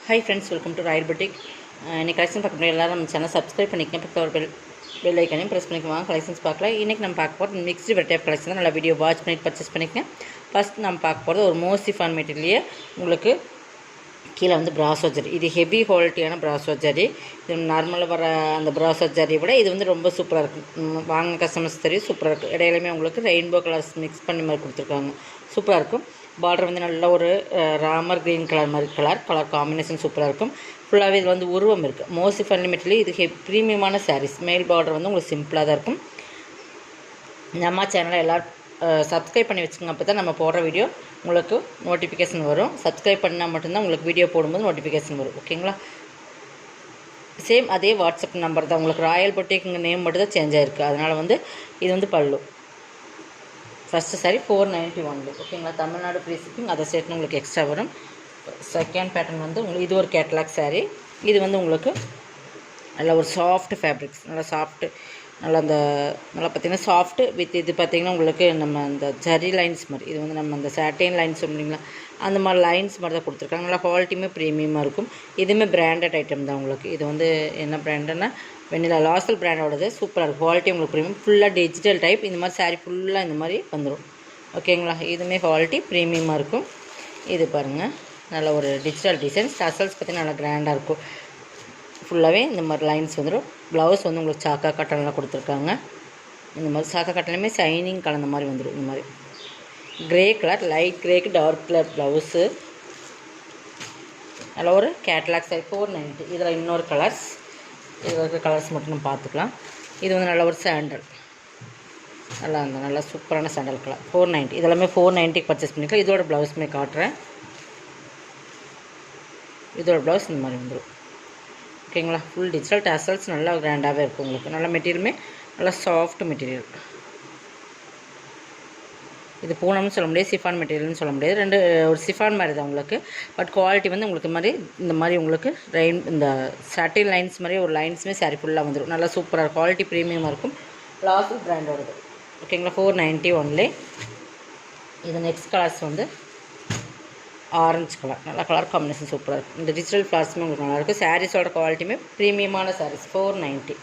Hi friends, welcome to Royal Boutique. இன்னைக்கு collection பார்க்க முடியும் எல்லாரும் நம்ம சேனல் சப்ஸ்கிரைப் பண்ணிக்கங்க. பக்கத்துல ஒரு பெல் ஐக்கனையும் ப்ரெஸ் பண்ணிக்கோங்க. கலெக்ஷன்ஸ் பார்க்கலாம். இன்றைக்கி நம்ம பார்க்க போகிறது மிக்ஸ்டு வெரைட்டி ஆஃப் கலெக்ஷன் தான். நல்லா வீடியோ வாட்ச் பண்ணிட்டு பர்ச்சேஸ் பண்ணிக்கங்க. ஃபஸ்ட் நம்ம பார்க்க போகிறது ஒரு மோசிஃபான் மெட்டீரியலே உங்களுக்கு கீழே வந்து பிராசோ ஜரி. இது ஹெவி குவாலிட்டியான பிராசோ ஜரி. இது நார்மலாக வர அந்த பிராசோ ஜரியை விட இது வந்து ரொம்ப சூப்பராக இருக்கும். வாங்க கஸ்டமர்ஸ் தெரியும், சூப்பராக இருக்கும். இடையிலுமே உங்களுக்கு ரெயின்போ கலர்ஸ் மிக்ஸ் பண்ணி மாதிரி கொடுத்துருக்காங்க. சூப்பராக இருக்கும். பார்டர் வந்து நல்ல ஒரு ராமர் க்ரீன் கலர் மாதிரி கலர் காம்பினேஷன் சூப்பராக இருக்கும். ஃபுல்லாகவே இதில் வந்து உருவம் இருக்குது. மோசிஃபான் லிமிட்லேயே இது ப்ரீமியமான சாரீஸ். மேல் பார்டர் வந்து உங்களுக்கு சிம்பிளாக தான் இருக்கும். நம்ம சேனலை எல்லோரும் சப்ஸ்கிரைப் பண்ணி வச்சுக்கோங்க. அப்போ தான் நம்ம போடுற வீடியோ உங்களுக்கு நோட்டிஃபிகேஷன் வரும். சப்ஸ்கிரைப் பண்ணால் மட்டும்தான் உங்களுக்கு வீடியோ போடும்போது நோட்டிஃபிகேஷன் வரும். ஓகேங்களா? சேம் அதே வாட்ஸ்அப் நம்பர் தான். உங்களுக்கு ராயல் பொட்டிக்குங்க நேம் மட்டும் தான் சேஞ்ச் ஆகிருக்கு. அதனால் வந்து இது வந்து பல்லு. First sorry 491. ஓகேங்களா? Tamil Nadu free shipping. அதை சேர்த்து உங்களுக்கு எக்ஸ்ட்ரா வரும். செகண்ட் பேட்டர்ன் வந்து உங்களுக்கு இது ஒரு கேட்லாக் சாரீ. இது வந்து உங்களுக்கு நல்லா ஒரு சாஃப்ட் ஃபேப்ரிக்ஸ், நல்லா சாஃப்ட்டு, நல்லா அந்த நல்லா பார்த்திங்கன்னா சாஃப்ட்டு வித் இது பார்த்திங்கன்னா உங்களுக்கு நம்ம அந்த ஜரி லைன்ஸ் மாதிரி, இது வந்து நம்ம அந்த சாட்டின் லைன்ஸ் சொல்லுங்களா அந்த மாதிரி லைன்ஸ் மாதிரி தான் கொடுத்துருக்காங்க. நல்லா குவாலிட்டியுமே ப்ரீமியமாக இருக்கும். இதுவுமே பிராண்டட் ஐட்டம் தான் உங்களுக்கு. இது வந்து என்ன பிராண்டுன்னா வெண்ணிலா லாசல் பிராண்டோடது. சூப்பராக இருக்கும். குவாலிட்டி உங்களுக்கு ப்ரீமியம். ஃபுல்லாக டிஜிட்டல் டைப். இந்த மாதிரி சாரீ ஃபுல்லாக இந்த மாதிரி வந்துடும். ஓகேங்களா? இதுவுமே குவாலிட்டி ப்ரீமியமாக இருக்கும். இது பாருங்கள், நல்ல ஒரு டிஜிட்டல் டிசைன்ஸ். டசல்ஸ் பார்த்திங்கன்னா நல்லா கிராண்டாக இருக்கும். ஃபுல்லாகவே இந்த மாதிரி லைன்ஸ் வந்துடும். ப்ளவுஸ் வந்து உங்களுக்கு சாக்கா காட்டன்லாம் கொடுத்துருக்காங்க. இந்த மாதிரி சாக்கா காட்டன்லையுமே ஷைனிங் கலந்த மாதிரி வந்துடும். இந்த மாதிரி க்ரே கலர், லைட் க்ரேக்கு டார்க் கலர் ப்ளவுஸு. அதில் ஒரு கேட்லாக் சாரி 490. இதில் இன்னொரு கலர்ஸ், இதில் இருக்கிற கலர்ஸ் மட்டும் நம்ம பார்த்துக்கலாம். இது வந்து நல்ல ஒரு சாண்டல், நல்லா அந்த நல்லா சூப்பரான சாண்டல் கலர் 490. இதெல்லாமே 490க்கு பர்ச்சேஸ் பண்ணிக்கலாம். இதோட ப்ளவுஸுமே காட்டுறேன். இதோட ப்ளவுஸ் இந்த மாதிரி வந்துடும். ஓகேங்களா? ஃபுல் டிஜிட்டல் டசல்ஸ் நல்லா கிராண்டாகவே இருக்கும் உங்களுக்கு. நல்ல மெட்டீரியலுமே நல்லா சாஃப்ட் மெட்டீரியல். இது பூனம்னு சொல்ல முடியாது, சிஃபான் மெட்டீரியல்னு சொல்ல முடியாது. ரெண்டு ஒரு சிஃபான் மாதிரி தான் உங்களுக்கு. பட் குவாலிட்டி வந்து உங்களுக்கு மாதிரி இந்த மாதிரி உங்களுக்கு இந்த சாட்டின் லைன்ஸ் மாதிரி ஒரு லைன்ஸுமே சாரி ஃபுல்லாக வந்துடும். நல்லா சூப்பராக குவாலிட்டி ப்ரீமியமாக இருக்கும். லாசல் பிராண்டோடது. ஓகேங்களா? 490 ஒன்லி. இது நெக்ஸ்ட் கலர்ஸ் வந்து ஆரஞ்சு கலர். நல்லா கலர் காம்பினேஷன் சூப்பராக இருக்கும். இந்த டிஜிட்டல் ஃப்ளார்ஸுமே உங்களுக்கு நல்லாயிருக்கும். சாரீஸோட குவாலிட்டியுமே ப்ரீமியமான சாரீஸ் 490.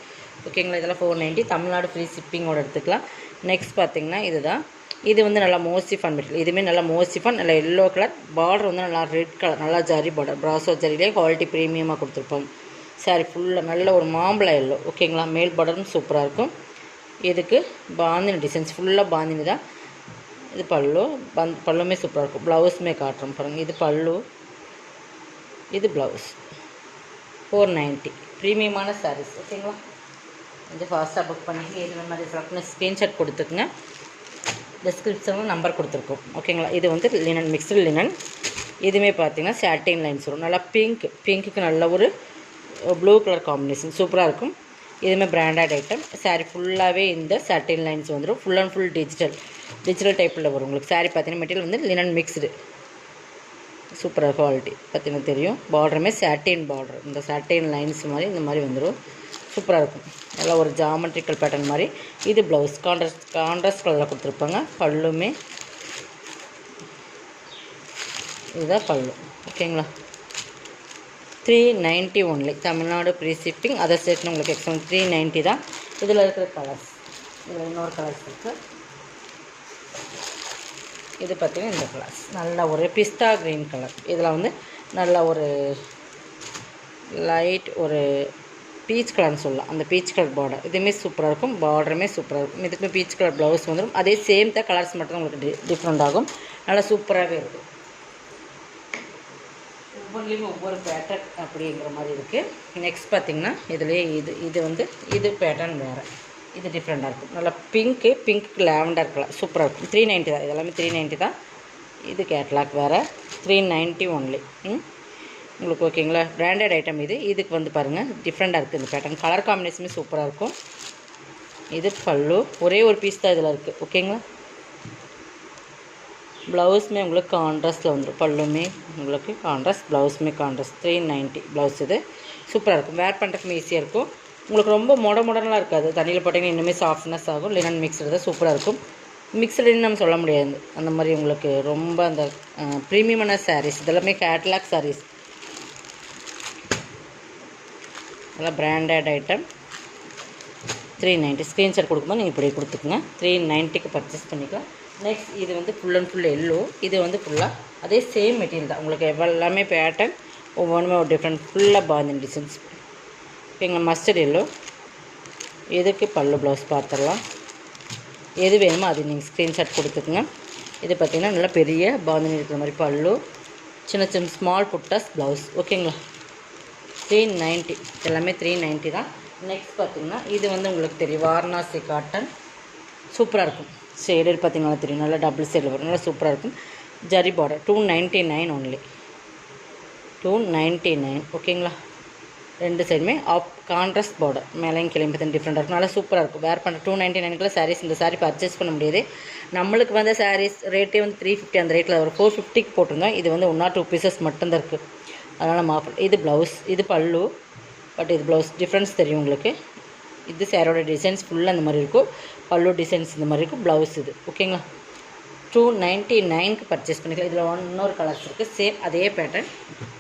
ஓகேங்களா? இதெல்லாம் 490. தமிழ்நாடு ஃப்ரீ ஷிப்பிங்கோட எடுத்துக்கலாம். நெக்ஸ்ட் பார்த்திங்கன்னா இதுதான். இது வந்து நல்லா மோசிஃபான் மெட்டீரியல். இதுவுமே நல்லா மோசிஃபான், நல்லா எல்லோ கலர். பார்டர் வந்து நல்லா ரெட் கலர், நல்லா ஜரி பார்டர். பிராசோ ஜரிலே குவாலிட்டி ப்ரீமியமாக கொடுத்துருப்பாங்க. சாரி ஃபுல்லாக நல்ல ஒரு மாம்பழம் எல்லோ. ஓகேங்களா? மேல் பார்டரும் சூப்பராக இருக்கும். இதுக்கு பாந்தினி டிசைன்ஸ், ஃபுல்லாக பாந்தினி தான். இது பல்லு. பல்லுமே சூப்பராக இருக்கும். ப்ளவுஸுமே காட்டுறோம் பாருங்கள். இது பல்லு, இது ப்ளவுஸ். 490 ப்ரீமியமான சாரீஸ். ஓகேங்களா? கொஞ்சம் ஃபாஸ்ட்டாக புக் பண்ணிங்க. இது மாதிரி செலக்ட் ஸ்க்ரீன்ஷாட் கொடுத்துக்குங்க. டிஸ்கிரிப்ஷனில் நம்பர் கொடுத்துருக்கோம். ஓகேங்களா? இது வந்து லினன், மிக்ஸ்டு லினன். இதுவுமே பார்த்திங்கன்னா சாட்டின் லைன்ஸ் வரும். நல்லா பிங்க்குக்கு நல்ல ஒரு ப்ளூ கலர் காம்பினேஷன் சூப்பராக இருக்கும். இதுவுமே பிராண்டட் ஐட்டம். சாரீ ஃபுல்லாகவே இந்த சாட்டின் லைன்ஸ் வந்துடும். ஃபுல் அண்ட் ஃபுல் டிஜிட்டல் டைப்பில் வரும் உங்களுக்கு. சாரீ பார்த்தீங்கன்னா மெட்டீரியல் வந்து லினன் மிக்ஸ்டு. சூப்பராக குவாலிட்டி பார்த்தீங்கன்னா தெரியும். பார்டருமே சாட்டின் பார்டர். இந்த சாட்டின் லைன்ஸ் மாதிரி இந்த மாதிரி வந்துடும். சூப்பராக இருக்கும். நல்லா ஒரு ஜாமெட்ரிக்கல் பேட்டர்ன் மாதிரி. இது ப்ளவுஸ் கான்ட்ராஸ்ட் கலரில் கொடுத்துருப்பாங்க. பல்லுமே இதுதான் பல்லு. ஓகேங்களா? 390 ஒன்லி. Tamil Nadu free shipping. அதை சேர்த்து உங்களுக்கு எக்ஸ்ட்ரா 390 தான். இதில் இருக்கிற கலர்ஸ், இதில் இன்னொரு கலர்ஸ் இருக்குது. இது பார்த்திங்கன்னா இந்த கலர்ஸ் நல்ல ஒரு பிஸ்தா க்ரீன் கலர். இதில் வந்து நல்ல ஒரு லைட் ஒரு பீச் கலர்னு சொல்லலாம். அந்த பீச் கலர் பார்டர் இதுவுமே சூப்பராக இருக்கும். பார்டருமே சூப்பராக இருக்கும். இதுக்குமே பீச் கலர் ப்ளவுஸ் வந்துடும். அதே சேம் தான். கலர்ஸ் மட்டும் தான் உங்களுக்கு டிஃப்ரெண்ட் ஆகும். நல்லா சூப்பராகவே இருக்கும். ஒவ்வொன்றிலையும் ஒவ்வொரு பேட்டர்ன் அப்படிங்கிற மாதிரி இருக்குது. நெக்ஸ்ட் பார்த்திங்கன்னா இதுலேயே இது வந்து இது பேட்டர்ன் வேறு. இது டிஃப்ரெண்ட்டாக இருக்கும். நல்லா பிங்க்கு லாவெண்டர் கலர் சூப்பராக இருக்கும். 390 தான். இதெல்லாமே 390 தான். இது கேட்லாக் வேறு. 390 ஒன்லி. உங்களுக்கு ஓகேங்களா? பிராண்டட் ஐட்டம் இது. இதுக்கு வந்து பாருங்கள் டிஃப்ரெண்ட்டாக இருக்குது இந்த பேட்டர்ன். கலர் காம்பினேஷனுமே சூப்பராக இருக்கும். இது பல்லு. ஒரே ஒரு பீஸ் தான் இதில் இருக்குது. ஓகேங்களா? ப்ளவுஸுமே உங்களுக்கு கான்ட்ராஸ்ட்டில் வந்துடும். பல்லுமே உங்களுக்கு கான்ட்ராஸ்ட், ப்ளவுஸுமே கான்ட்ராஸ்ட். 390 ப்ளவுஸ். இது சூப்பராக இருக்கும். வேர் பண்ணுறதுக்கு ஈஸியாக இருக்கும். உங்களுக்கு ரொம்ப மாடர்னாக இருக்காது. தண்ணியில் போட்டிங்கன்னா இன்னுமே சாஃப்ட்னஸ் ஆகும். லினன் மிக்ஸ்டு தான் சூப்பராக இருக்கும். மிக்ஸ்டுன்னு நம்ம சொல்ல முடியாது. அந்த மாதிரி உங்களுக்கு ரொம்ப அந்த ப்ரீமியமான சாரீஸ். இதெல்லாமே கேட்லாக் சாரீஸ். நல்லா பிராண்டட் ஐட்டம் 390. ஸ்க்ரீன்ஷாட் கொடுக்கும்போது நீங்கள் இப்படி கொடுத்துக்குங்க. 390க்கு பர்ச்சேஸ் பண்ணிக்கலாம். நெக்ஸ்ட் இது வந்து ஃபுல் அண்ட் ஃபுல் எல்லோ. இது வந்து ஃபுல்லாக அதே சேம் மெட்டீரியல் தான். உங்களுக்கு எல்லாமே பேட்டர்ன் ஒவ்வொன்றுமே ஒரு டிஃப்ரெண்ட். ஃபுல்லாக பாந்தினி டிசைன்ஸ். ஓகேங்க. Mustard yellow. இதுக்கு பல்லு ப்ளவுஸ் பார்த்துடலாம். எது வேணுமோ அது நீங்கள் ஸ்க்ரீன்ஷாட் கொடுத்துக்குங்க. இது பார்த்திங்கன்னா நல்லா பெரிய பாந்தினி இருக்கிற மாதிரி பல்லு, சின்ன சின்ன ஸ்மால் புட்டாஸ் ப்ளவுஸ். ஓகேங்களா. 390 எல்லாமே 390 தான். நெக்ஸ்ட் பார்த்திங்கன்னா இது வந்து உங்களுக்கு தெரியும் வாரணாசி காட்டன். சூப்பராக இருக்கும். ஷேடட் பார்த்திங்கன்னா தெரியும். நல்லா டபுள் ஷேடில் வரும். நல்லா சூப்பராக இருக்கும். Zari border 299 only. 299. ஓகேங்களா. ரெண்டு சைடுமே கான்ட்ராஸ்ட் பார்டர். மேலேயும் கிளம்பி பார்த்து டிஃப்ரெண்ட்டாக இருக்கும். நல்லா சூப்பராக இருக்கும். வேர் பண்ணுற 299க்குள்ள சாரீஸ். இந்த சாரீ பர்ச்சேஸ் பண்ண முடியாது. நம்மளுக்கு வந்து சாரீஸ் ரேட்டே வந்து 350 அந்த ரேட்டில் ஒரு 450க்கு போட்டிருந்தோம். இது வந்து 1 or 2 பீசஸ் மட்டும்தான் இருக்குது. அதனால் மாப்பிள். இது ப்ளவுஸ். இது பல்லு. பட் இது ப்ளவுஸ் டிஃப்ரென்ஸ் தெரியும் உங்களுக்கு. இது சாரோட டிசைன்ஸ் ஃபுல்லாக இந்த மாதிரி இருக்கும். பல்லு டிசைன்ஸ் இந்த மாதிரி இருக்கும். ப்ளவுஸ் இது. ஓகேங்களா. 299க்கு பர்ச்சேஸ் பண்ணிக்கலாம். இதில் இன்னொரு கலர்ஸ் இருக்குது. சேம் அதே பேட்டர்ன்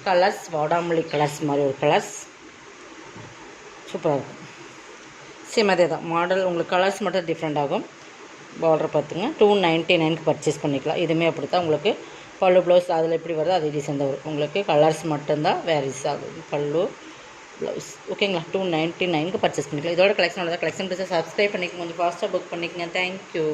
கலர்ஸ். வாடாமல்லி கலர்ஸ் மாதிரி ஒரு கலர்ஸ். சூப்பராக இருக்கும். சேம் அதே தான் மாடல். உங்களுக்கு கலர்ஸ் மட்டும் டிஃப்ரெண்ட் ஆகும். பார்டர் பார்த்துங்க. 299க்கு பர்ச்சேஸ் பண்ணிக்கலாம். இதுவுமே அப்படி தான் உங்களுக்கு பல்லு ப்ளவுஸ் அதில் எப்படி வருதோ அதே டிசைன் தான் வரும். உங்களுக்கு கலர்ஸ் மட்டும்தான் வேரிஸ் ஆகுது. பல்லு ப்ளவுஸ். ஓகேங்களா. 299க்கு பர்ச்சேஸ் பண்ணிக்கலாம். இதோட கலெக்ஷனோட தான். கலெக்ஷன் பிடிச்சா சப்ஸ்கிரைப் பண்ணிக்கோங்க. கொஞ்சம் ஃபாஸ்ட்டாக புக் பண்ணிக்கோங்க. தேங்க்யூ.